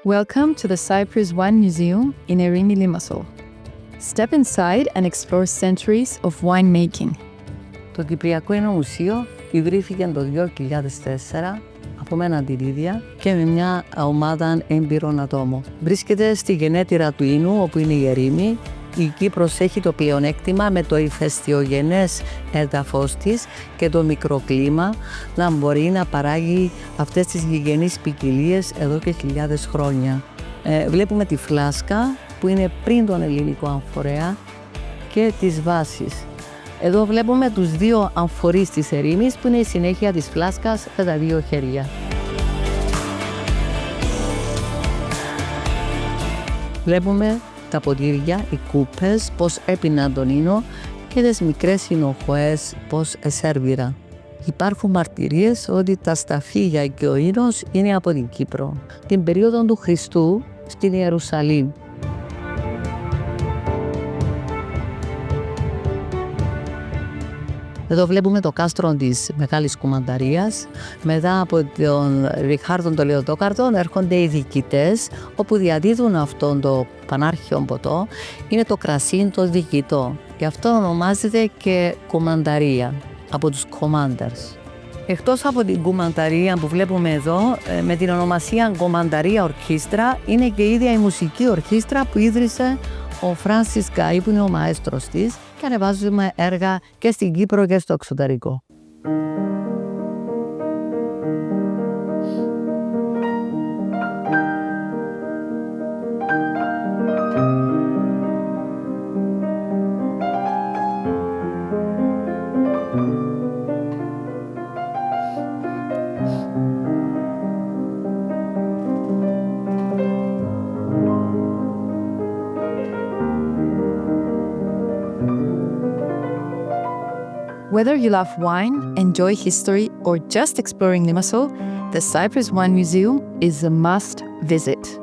Welcome to the Cyprus Wine Museum in Erimi, Limassol. Step inside and explore centuries of winemaking. Το Κυπριακό Ενό Μουσείο ιδρύθηκε το 2004 από μένα αντιλίδια και με μια ομάδα έμπειρων ατόμων. Βρίσκεται στη γενέτειρα του Ίνου, όπου είναι η Ερήμη. Η Κύπρος έχει το πλεονέκτημα με το ηφαιστειογενές έδαφος της και το μικροκλίμα να μπορεί να παράγει αυτές τις γηγενείς ποικιλίες εδώ και χιλιάδες χρόνια. Βλέπουμε τη φλάσκα που είναι πριν τον ελληνικό αμφορέα και τις βάσεις. Εδώ βλέπουμε τους δύο αμφορείς της ερήμης που είναι η συνέχεια της φλάσκας με τα δύο χέρια. Βλέπουμε τα ποτήρια, οι κούπες, πώς έπιναν τον ίνο και τις μικρές ινοχοές πώς εσέρβιρα. Υπάρχουν μαρτυρίες ότι τα σταφύλια και ο ίνος είναι από την Κύπρο, την περίοδο του Χριστού στην Ιερουσαλήμ. Εδώ βλέπουμε το κάστρο της Μεγάλης Κουμανταρίας. Μετά από τον Ριχάρδον τον Λεοντόκαρδον έρχονται οι διοικητές, όπου διαδίδουν αυτόν το πανάρχιο ποτό. Είναι το κρασί το διοικητό. Γι' αυτό ονομάζεται και Κουμανταρία, από τους commanders. Εκτός από την Κουμανταρία που βλέπουμε εδώ, με την ονομασία Κουμανταρία Ορχήστρα, είναι και η ίδια η μουσική ορχήστρα που ίδρυσε ο Φράνσις Γκάι, που είναι ο μαέστρος της, και ανεβάζουμε έργα και στην Κύπρο και στο εξωτερικό. Whether you love wine, enjoy history, or just exploring Limassol, the Cyprus Wine Museum is a must visit.